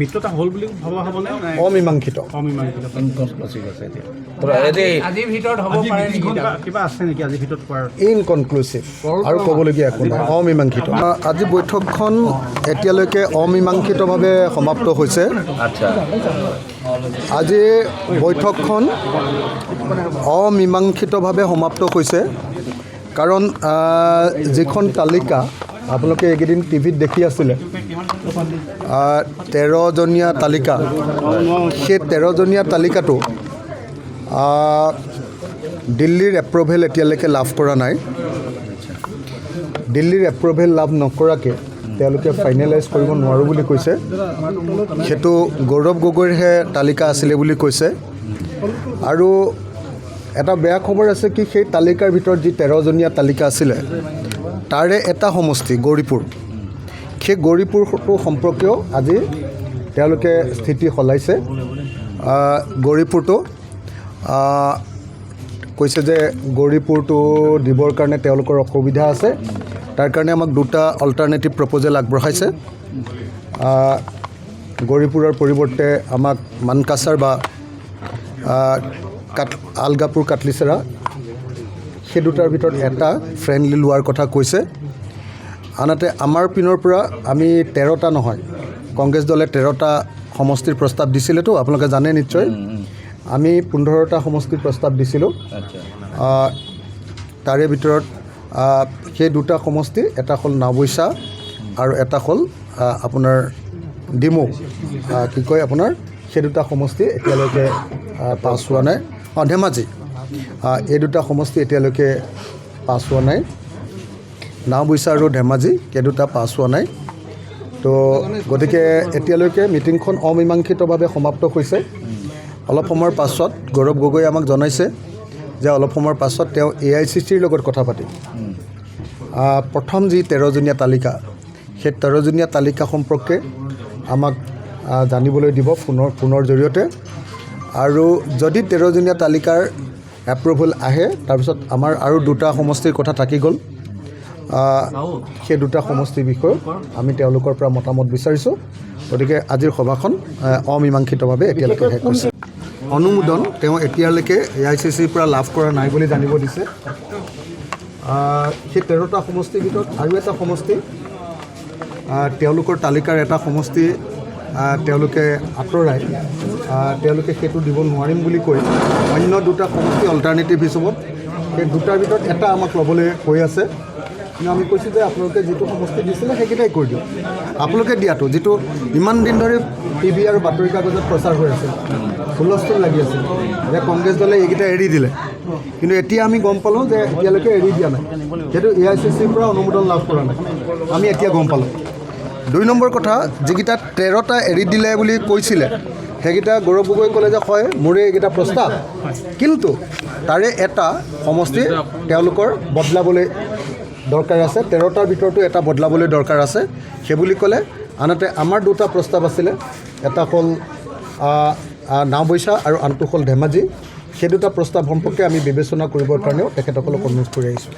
ভিতৰটা হল বুলি ভাবা হ'বনে অমীমাংসিত আজিৰ ভিতৰত হ'ব পাৰে নেকি কিবা আছে নেকি আজিৰ ভিতৰত কোৱাৰ ইনকনক্লুচিভ আৰু ক'বলগীয়া একো নাই অমীমাংসিত আজি বৈঠকখন এতিয়ালৈকে অমীমাংসিতভাৱে সমাপ্ত হৈছে আজি বৈঠকখন অমীমাংসিতভাৱে সমাপ্ত হৈছে কাৰণ যিখন তালিকা আপোনালোকে এইকেইদিন টিভিত দেখি আছিলে 13জনীয়া তালিকা সেই 13জনীয়া তালিকাটো দিল্লীৰ এপ্ৰুভেল এতিয়ালৈকে লাভ কৰা নাই দিল্লীৰ এপ্ৰুভেল লাভ নকৰাকৈ তেওঁলোকে ফাইনেলাইজ কৰিব নোৱাৰোঁ বুলি কৈছে সেইটো গৌৰৱ গগৈৰহে তালিকা আছিলে বুলি কৈছে আৰু এটা বেয়া খবৰ আছে কি সেই তালিকাৰ ভিতৰত যি 13জনীয়া তালিকা আছিলে তাৰে এটা সমষ্টি গৌৰীপুৰ সেই গৌৰীপুৰটো সম্পৰ্কীয় আজি তেওঁলোকে স্থিতি সলাইছে গৌৰীপুৰটো কৈছে যে গৌৰীপুৰটো দিবৰ কাৰণে তেওঁলোকৰ অসুবিধা আছে তাৰ কাৰণে আমাক দুটা অল্টাৰনেটিভ প্ৰপ'জেল আগবঢ়াইছে গৌৰীপুৰৰ পৰিৱৰ্তে আমাক মানকাছাৰ বা আলগাপুৰ কাটলিচেৰা সেই দুটাৰ ভিতৰত এটা ফ্ৰেণ্ডলি লোৱাৰ কথা কৈছে আনহাতে আমাৰ পিনৰ পৰা আমি 13টা নহয় কংগ্ৰেছ দলে 13টা সমষ্টিৰ প্ৰস্তাৱ দিছিলেতো আপোনালোকে জানে নিশ্চয় আমি 15টা সমষ্টিৰ প্ৰস্তাৱ দিছিলোঁ তাৰে ভিতৰত সেই দুটা সমষ্টি এটা হ'ল নাওবৈচা আৰু এটা হ'ল আপোনাৰ ডিমৌ কি কয় আপোনাৰ সেই দুটা সমষ্টি এতিয়ালৈকে পাছ হোৱা নাই ধেমাজি এই দুটা সমষ্টি এতিয়ালৈকে পাছ হোৱা নাই নাওবৈচা আৰু ধেমাজি এই দুটা পাছ হোৱা নাই তো গতিকে এতিয়ালৈকে মিটিংখন অমীমাংসিতভাৱে সমাপ্ত হৈছে অলপ সময়ৰ পাছত গৌৰৱ গগৈ আমাক জনাইছে যে অলপ সময়ৰ পাছত তেওঁ AICCৰ লগত কথা পাতিম প্ৰথম যি 13জনীয়া তালিকা সেই 13জনীয়া তালিকা সম্পৰ্কে আমাক জানিবলৈ দিব ফোনৰ জৰিয়তে আৰু যদি 13জনীয়া তালিকাৰ এপ্ৰুভেল আহে তাৰপিছত আমাৰ আৰু দুটা সমষ্টিৰ কথা থাকি গ'ল সেই দুটা সমষ্টিৰ বিষয়ে আমি তেওঁলোকৰ পৰা মতামত বিচাৰিছোঁ গতিকে আজিৰ সভাখন অমীমাংসিতভাৱে এতিয়ালৈকে শেষ হৈছে অনুমোদন তেওঁ এতিয়ালৈকে AICCৰ পৰা লাভ কৰা নাই বুলি জানিব দিছে সেই 13টা সমষ্টিৰ ভিতৰত আৰু এটা সমষ্টি তেওঁলোকৰ তালিকাৰ এটা সমষ্টি তেওঁলোকে আঁতৰাই তেওঁলোকে সেইটো দিব নোৱাৰিম বুলি কৈ অন্য দুটা সমষ্টি অল্টাৰনেটিভ হিচাপত সেই দুটাৰ ভিতৰত এটা আমাক ল'বলৈ কৈ আছে কিন্তু আমি কৈছোঁ যে আপোনালোকে যিটো সমষ্টি দিছিলে সেইকেইটাই কৰি দিয়ক আপোনালোকে দিয়াটো যিটো ইমান দিন ধৰি TV আৰু বাতৰি কাগজত প্ৰচাৰ হৈ আছে হুলস্থুল লাগি আছে যে কংগ্ৰেছ দলে এইকেইটা এৰি দিলে কিন্তু এতিয়া আমি গম পালোঁ যে এতিয়ালৈকে এৰি দিয়া নাই সেইটো AICCৰ পৰা অনুমোদন লাভ কৰা নাই আমি এতিয়া গম পালোঁ 2 নম্বৰ কথা যিকেইটা 13টা এৰি দিলে বুলি কৈছিলে সেইকেইটা গৌৰৱ গগৈ ক'লে যে হয় মোৰে এইকেইটা প্ৰস্তাৱ কিন্তু তাৰে এটা সমষ্টি তেওঁলোকৰ বদলাবলৈ দৰকাৰ আছে 13টাৰ ভিতৰতো এটা বদলাবলৈ দৰকাৰ আছে সেইবুলি ক'লে আনহাতে আমাৰ দুটা প্ৰস্তাৱ আছিলে এটা হ'ল নাওবৈচা আৰু আনটো হ'ল ধেমাজি সেই দুটা প্ৰস্তাৱ সম্পৰ্কে আমি বিবেচনা কৰিবৰ কাৰণেও তেখেতসকলক অনুৰোধ কৰি আহিছোঁ